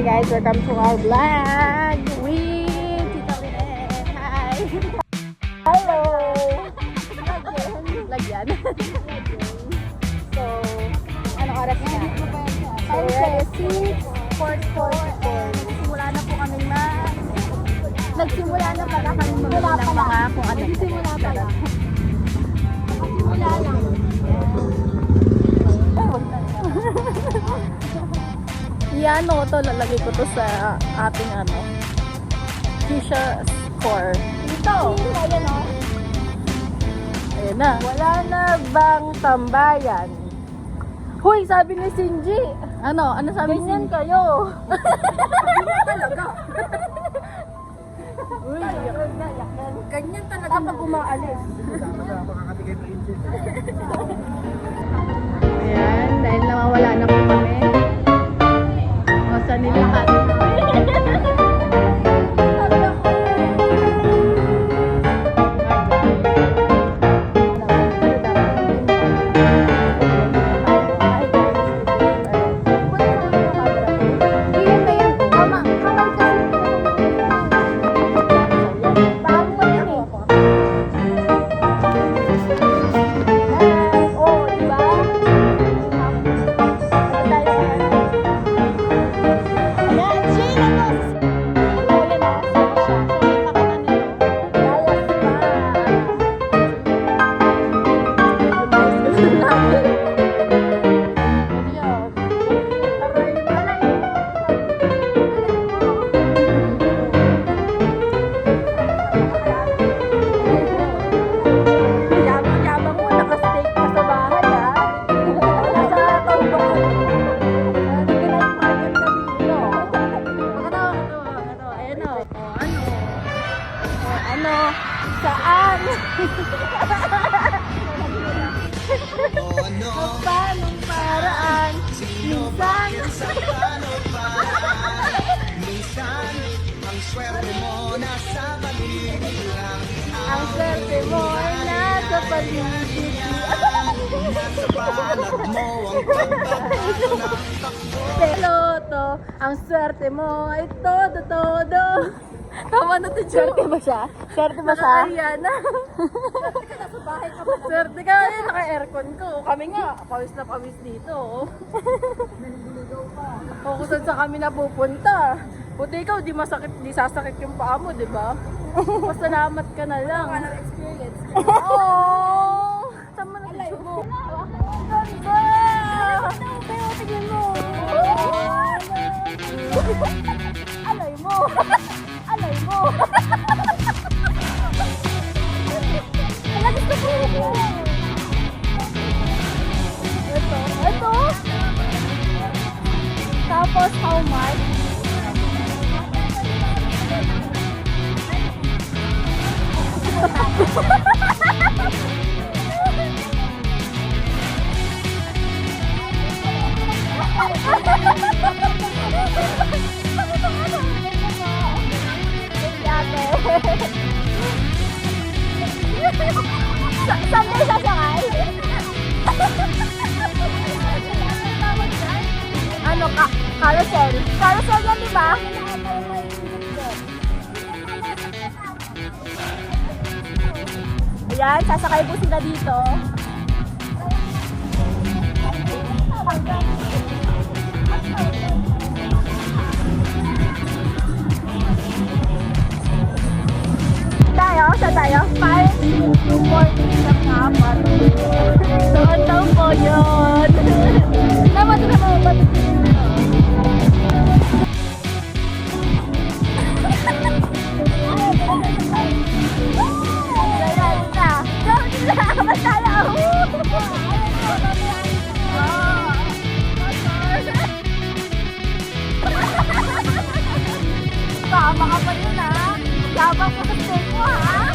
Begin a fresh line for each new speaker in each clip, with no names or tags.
Hi guys, welcome to our vlog with Tita Lynette. Hi! Hello! Lagyan. So, anong oras na? So, we're 6:44. Nagsimula na po kami Nagsimula na pala kami mga kung ano. Nagsimula pala. Nagsimula lang. Yan o, to lalagay ko to sa ating t-shirt score. Dito! Ayan o. Ayan na. Wala na bang tambayan? Hoy, sabi ni Sinji. Ano sabi ni Sinji? Ganyan kayo. Ganyan talaga. Uy, ganyan talaga pag umaalis. Ayan, dahil nawawala na po kami. O, sa nilipat. Saan? Paanong paraan? Minsan ang swerte mo nasa paligid lang. Ang swerte mo ay nasa paligid lang. Nasa balat mo ang pagbabago ng takbo. Peloto, ang swerte mo ay todo-todo. Tama na to, swerte ba siya? Swerte ba siya? Ariana. Swerte ka, nasa bahay ka pa. Swerte ka, naka-aircon ko. Kami nga, pawis na pawis dito. Naliligaw pa. O kung saan sa kami napupunta. Buti ikaw, di sasakit yung paa mo, di ba? Pasalamat ka na lang. Walang experience. Oo! Tama na to mo. Ganda! Pero tignan mo. Alay mo. Alay mo! Wala, gusto ko! Ito? Tapos, how much? Saan kayo sasakay? Carousel. Carousel yan, diba? Ayan, sasakay po sila dito. Saan tayo? 5 sa kapal. Doon daw po yun. Naman na mga batik. Tama ka pa yun, ha? Yabang ko sa steak mo, ha?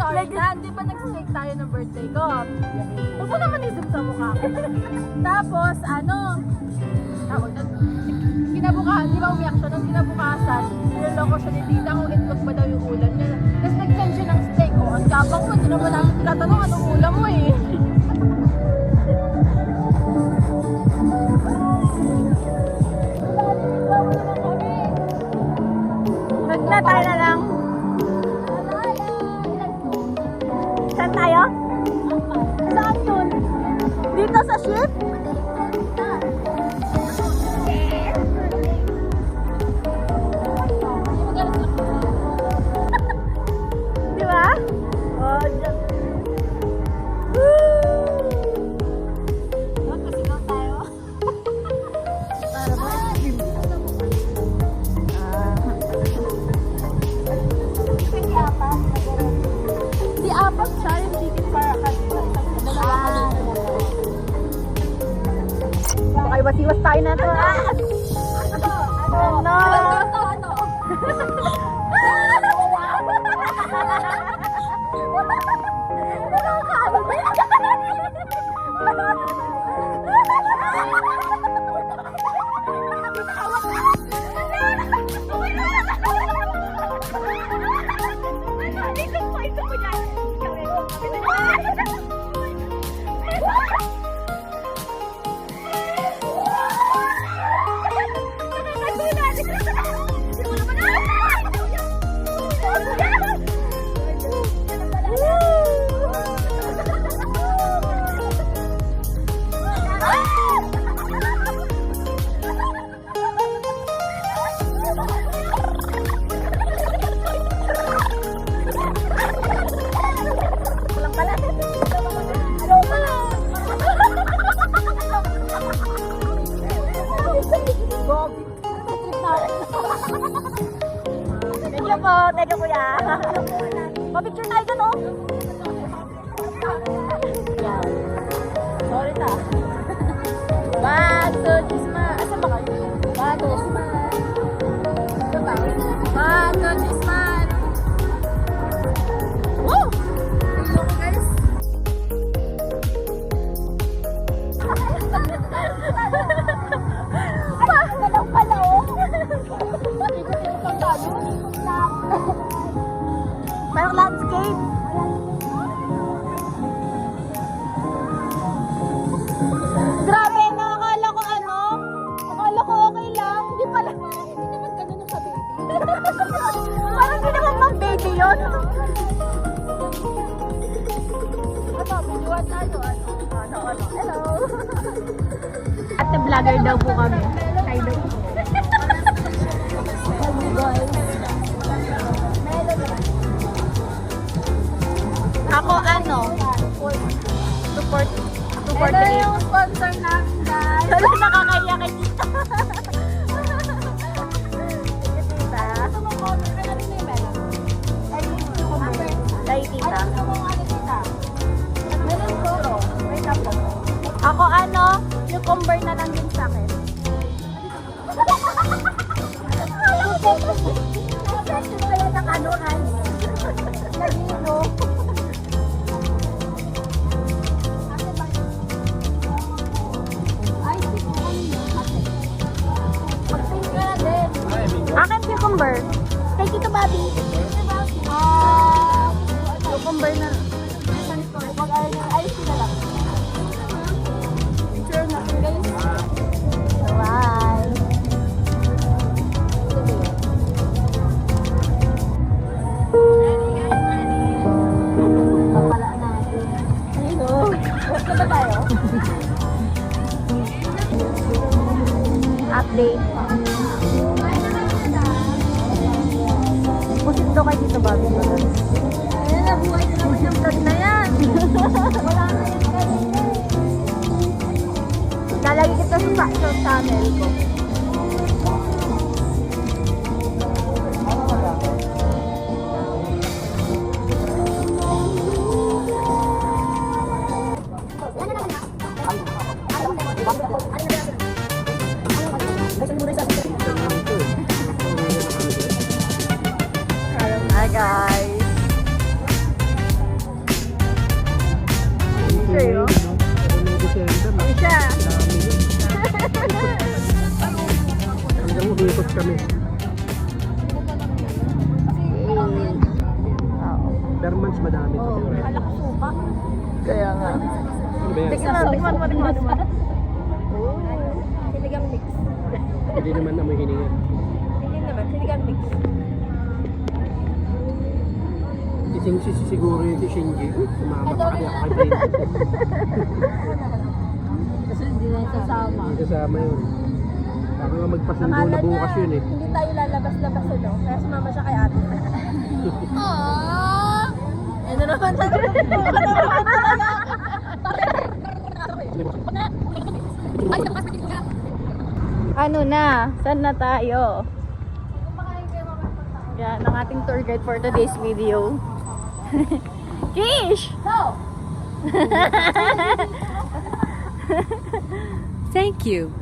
Like, di ba nag-steak tayo ng birthday ko? Huwag mo naman isip sa mukha ko. Tapos, kinabukasan, di ba umiyak siya? Nung kinabukasan, niloloko siya ni tita kung itlog ba daw yung ulam niya. Tapos nag-send siya ng steak. O, ang yabang mo, hindi naman namin tinatanong anong ulam mo, eh.
Kaya tayo na lang. Saan tayo? Saan yun? Dito sa ship? Di ba? Oh, dyan. Magkasigaw tayo. Para ba? Di apat siya yung ticket para kasi baka iwas-iwas tayo na to. Ano? Thank you, kuya. Pa-picture tayo dun, oh. Yan. Sorry ta. One, two, three, smile. Asan ba kayo? One, two, smile. Ito ba? One, two, three, smile. Woo! Hello, guys. Ay, pala, oh. Parang landscape. Grabe, nakakala ko akala ko okay lang. Hindi pala. Hindi naman ganun sa baby. Parang hindi naman mang baby yun. Videoan tayo. Hello. At the vlogger daw po kami. Hi daw po. Ako support. Ito yung sponsor namin, guys. Wala, nakakaya kay tita. Tita. Ito mo ko, pero natin na yung meron. Kay tita. Meron ko. Wait up po. Ako cucumber na lang din sa akin. Wala ng anuhan. Nagino. Akin cucumber. Kay Tito Bobby. Cucumber na. Mag-ice na lang. Picture natin, guys. Bye. Pala natin. Hello. Basta ba tayo? Update. Pusit daw kay Tito Bobby. Ayan na, buhay na naman yung vlog na yan. Wala na yung kanina. Lalagay kita sa channel ko. Hi guys. Sa'yo? Ay siya.
Hanggang umikot kami. Dermans madami to.
Alaksupa. Kaya nga. Tikman mo. Sinigang mix.
Hindi naman amoy hininga.
Hindi naman, sinigang mix.
Lasing si siguro yung si Shinji. Sumama pa kaya ako kay Brenda.
Kasi hindi na sasama.
Hindi kasama yun. Sabi nga magpasundo
Akala
na bukas
niya,
yun eh.
hindi tayo lalabas-labas ano. Kaya sumama siya kay ate. Aww! Ano naman tayo? Ano na? Saan na tayo? Yan ang ating tour guide for today's video. Kish!
Thank you.